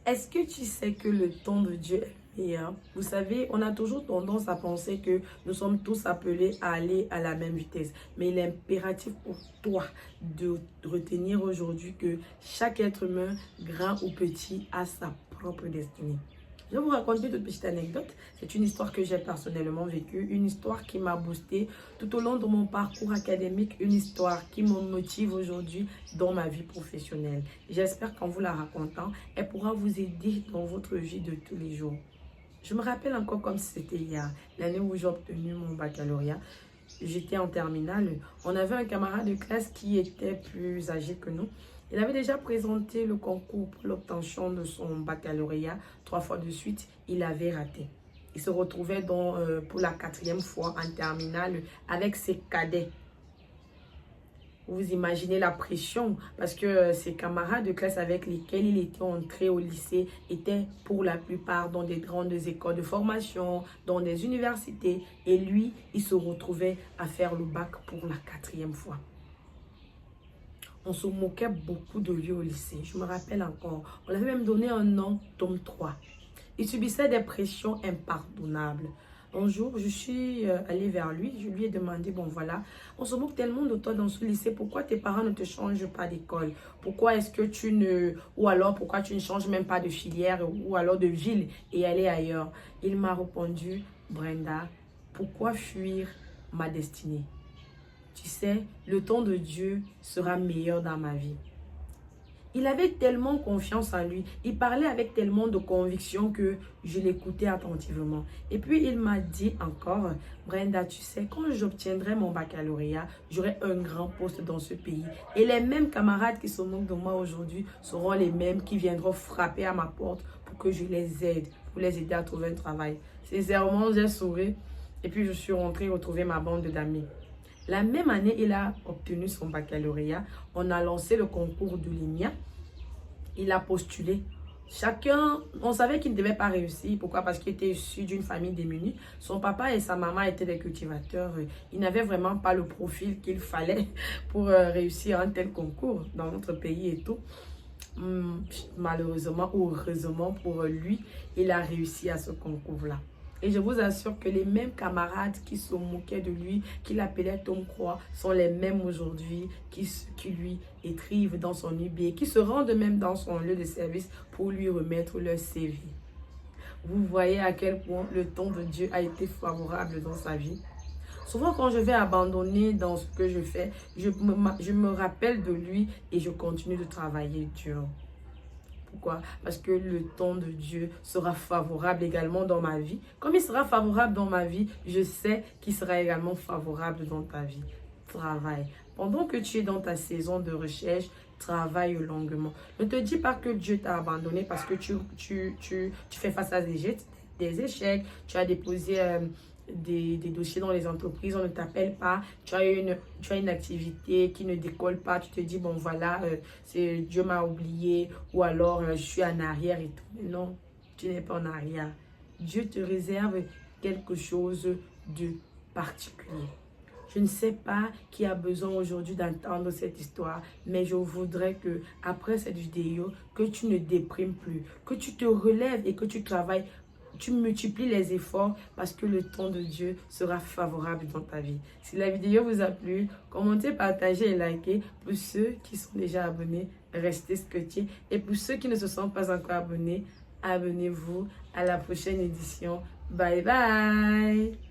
Est-ce que tu sais que le temps de Dieu est meilleur? Vous savez, on a toujours tendance à penser que nous sommes tous appelés à aller à la même vitesse. Mais il est impératif pour toi de retenir aujourd'hui que chaque être humain, grand ou petit, a sa propre destinée. Je vais vous raconter une toute petite anecdote. C'est une histoire que j'ai personnellement vécue, une histoire qui m'a boosté tout au long de mon parcours académique, une histoire qui me motive aujourd'hui dans ma vie professionnelle. J'espère qu'en vous la racontant, elle pourra vous aider dans votre vie de tous les jours. Je me rappelle encore comme si c'était hier, l'année où j'ai obtenu mon baccalauréat. J'étais en terminale. On avait un camarade de classe qui était plus âgé que nous. Il avait déjà présenté le concours pour l'obtention de son baccalauréat 3 fois de suite. Il avait raté. Il se retrouvait donc pour la 4e fois en terminale avec ses cadets. Vous imaginez la pression parce que ses camarades de classe avec lesquels il était entré au lycée étaient pour la plupart dans des grandes écoles de formation, dans des universités. Et lui, il se retrouvait à faire le bac pour la 4e fois. On se moquait beaucoup de lui au lycée. Je me rappelle encore. On lui avait même donné un nom, tome 3. Il subissait des pressions impardonnables. Un jour, je suis allée vers lui. Je lui ai demandé, bon voilà, on se moque tellement de toi dans ce lycée. Pourquoi tes parents ne te changent pas d'école? Pourquoi est-ce que tu ne... Ou alors, pourquoi tu ne changes même pas de filière ou alors de ville et aller ailleurs? Il m'a répondu, Brenda, pourquoi fuir ma destinée? Tu sais, le temps de Dieu sera meilleur dans ma vie. Il avait tellement confiance en lui, il parlait avec tellement de conviction que je l'écoutais attentivement. Et puis il m'a dit encore, Brenda, tu sais, quand j'obtiendrai mon baccalauréat, j'aurai un grand poste dans ce pays. Et les mêmes camarades qui se moquent de moi aujourd'hui seront les mêmes qui viendront frapper à ma porte pour que je les aide, pour les aider à trouver un travail. Sincèrement, j'ai souri et puis je suis rentrée retrouver ma bande d'amis. La même année, il a obtenu son baccalauréat. On a lancé le concours de l'INIA. Il a postulé. Chacun, on savait qu'il ne devait pas réussir. Pourquoi? Parce qu'il était issu d'une famille démunie. Son papa et sa maman étaient des cultivateurs. Ils n'avaient vraiment pas le profil qu'il fallait pour réussir un tel concours dans notre pays et tout. Malheureusement ou heureusement pour lui, il a réussi à ce concours-là. Et je vous assure que les mêmes camarades qui se moquaient de lui, qui l'appelaient Tom Croix, sont les mêmes aujourd'hui qui lui écrivent dans son UB, qui se rendent même dans son lieu de service pour lui remettre leur CV. Vous voyez à quel point le temps de Dieu a été favorable dans sa vie. Souvent, quand je vais abandonner dans ce que je fais, je me rappelle de lui et je continue de travailler dur. Pourquoi? Parce que le temps de Dieu sera favorable également dans ma vie. Comme il sera favorable dans ma vie, je sais qu'il sera également favorable dans ta vie. Travaille. Pendant que tu es dans ta saison de recherche, travaille longuement. Ne te dis pas que Dieu t'a abandonné parce que tu fais face à des échecs, tu as déposé des dossiers dans les entreprises, on ne t'appelle pas, tu as une activité qui ne décolle pas, tu te dis, bon voilà, Dieu m'a oublié, ou alors je suis en arrière et tout. Mais non, tu n'es pas en arrière. Dieu te réserve quelque chose de particulier. Je ne sais pas qui a besoin aujourd'hui d'entendre cette histoire, mais je voudrais que, après cette vidéo, que tu ne déprimes plus, que tu te relèves et que tu travailles. Tu multiplies les efforts parce que le temps de Dieu sera favorable dans ta vie. Si la vidéo vous a plu, commentez, partagez et likez. Pour ceux qui sont déjà abonnés, restez scotchés. Et pour ceux qui ne se sont pas encore abonnés, abonnez-vous. À la prochaine édition. Bye bye!